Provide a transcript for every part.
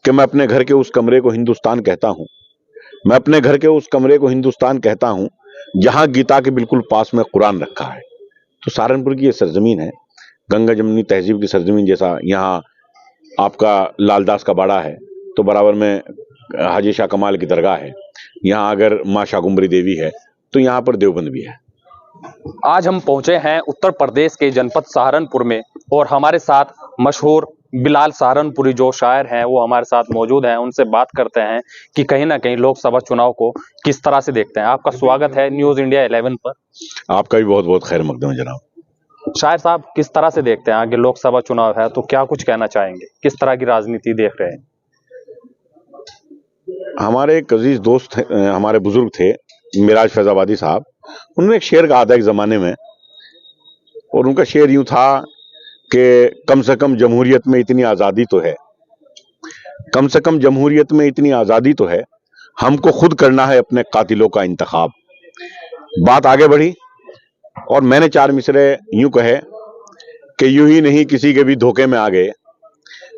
कि मैं अपने घर के उस कमरे को हिंदुस्तान कहता हूं। मैं अपने घर के उस कमरे को हिंदुस्तान कहता हूं जहां गीता के बिल्कुल पास में कुरान रखा है। तो सहारनपुर की ये सरजमीन है, गंगा जमुनी तहजीब की सरजमीन। जैसा यहाँ आपका लालदास का बाड़ा है तो बराबर में हाजी शाह कमाल की दरगाह है। यहाँ अगर माँ शाकुंभरी देवी है तो यहाँ पर देवबंद भी है। आज हम पहुंचे हैं उत्तर प्रदेश के जनपद सहारनपुर में और हमारे साथ मशहूर बिलाल सहारनपुरी जो शायर हैं वो हमारे साथ मौजूद हैं। उनसे बात करते हैं कि कहीं ना कहीं लोकसभा चुनाव को किस तरह से देखते हैं। आपका स्वागत है न्यूज़ इंडिया 11 पर। आपका भी बहुत बहुत खैर मकदम है जनाब। शायर साहब, किस तरह से देखते हैं आगे लोकसभा चुनाव है तो क्या कुछ कहना चाहेंगे, किस तरह की राजनीति देख रहे हैं? हमारे एक अजीज दोस्त हमारे बुजुर्ग थे मिराज फैजाबादी साहब, उन्होंने एक शेर कहा था एक जमाने में, और उनका शेर यूं था कि कम से कम जमहूरियत में इतनी आजादी तो है, कम से कम जमहूरियत में इतनी आजादी तो है, हमको खुद करना है अपने कातिलों का इंतखाब। बात आगे बढ़ी और मैंने चार मिसरे यूं कहे कि यूं ही नहीं किसी के भी धोखे में आ गए,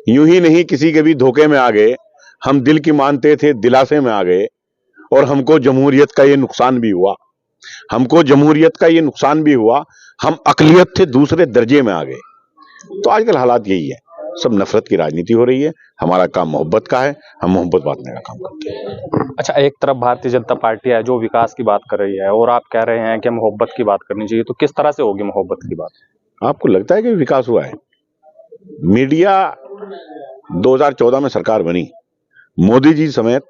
यूं ही नहीं किसी के भी धोखे में आ गए, हम दिल की मानते थे दिलासे में आ गए, और हमको जमहूरियत का ये नुकसान भी हुआ, हमको जमहूरियत का ये नुकसान भी हुआ, हम अकलियत थे दूसरे दर्जे में आ गए। तो आजकल हालात यही है, सब नफरत की राजनीति हो रही है। हमारा काम मोहब्बत का है, हम मोहब्बत बांटने का काम करते हैं। अच्छा, एक तरफ भारतीय जनता पार्टी है जो विकास की बात कर रही है और आप कह रहे हैं कि मोहब्बत की बात करनी चाहिए, तो किस तरह से होगी मोहब्बत की बात? आपको लगता है कि विकास हुआ है? मीडिया 2014 में सरकार बनी, मोदी जी समेत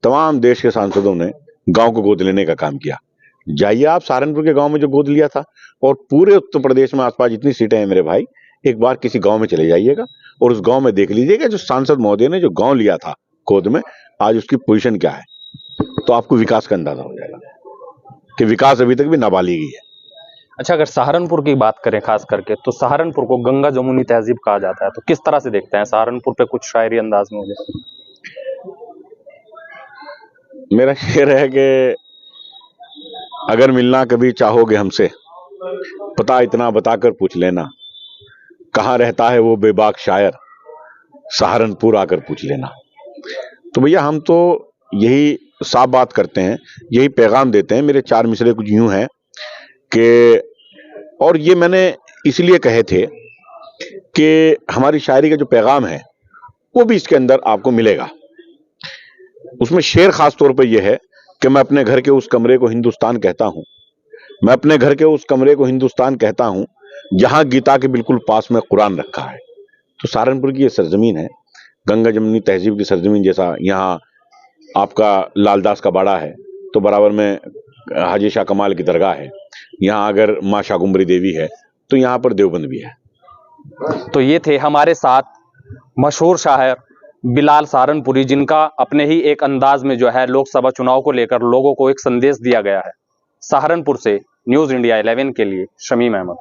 तमाम देश के सांसदों ने गांव को गोद लेने का काम किया। जाइए आप सहारनपुर के गांव में जो गोद लिया था, और पूरे उत्तर प्रदेश में आसपास जितनी सीटें हैं मेरे भाई, एक बार किसी गांव में चले जाइएगा और उस गांव में देख लीजिएगा जो सांसद महोदय ने जो गांव लिया था गोद में, आज उसकी पोजीशन क्या है, तो आपको विकास का अंदाजा हो जाएगा कि विकास अभी तक भी नाबालिगी है। अच्छा, अगर सहारनपुर की बात करें खास करके, तो सहारनपुर को गंगा जमुनी तहजीब कहा जाता है, तो किस तरह से देखते हैं? सहारनपुर पे कुछ शायरी अंदाज में हो जाए। मेरा शेर है कि अगर मिलना कभी चाहोगे हमसे, पता इतना बताकर पूछ लेना, कहाँ रहता है वो बेबाक शायर, सहारनपुर आकर पूछ लेना। तो भैया हम तो यही साफ बात करते हैं, यही पैगाम देते हैं। मेरे चार मिसरे कुछ यूं हैं कि, और ये मैंने इसलिए कहे थे कि हमारी शायरी का जो पैगाम है वो भी इसके अंदर आपको मिलेगा। उसमें शेर खास तौर पर यह है कि मैं अपने घर के उस कमरे को हिंदुस्तान कहता हूं, मैं अपने घर के उस कमरे को हिंदुस्तान कहता हूं जहां गीता के बिल्कुल पास में कुरान रखा है। तो सहारनपुर की ये सरजमीन है, गंगा जमुनी तहजीब की सरजमीन। जैसा यहाँ आपका लालदास का बाड़ा है तो बराबर में हाजी शाह कमाल की दरगाह है। यहाँ अगर माँ शाकुंभरी देवी है तो यहाँ पर देवबंद भी है। तो ये थे हमारे साथ मशहूर शायर बिलाल सहारनपुरी, जिनका अपने ही एक अंदाज में जो है लोकसभा चुनाव को लेकर लोगों को एक संदेश दिया गया है। सहारनपुर से न्यूज़ इंडिया 11 के लिए शमीम अहमद।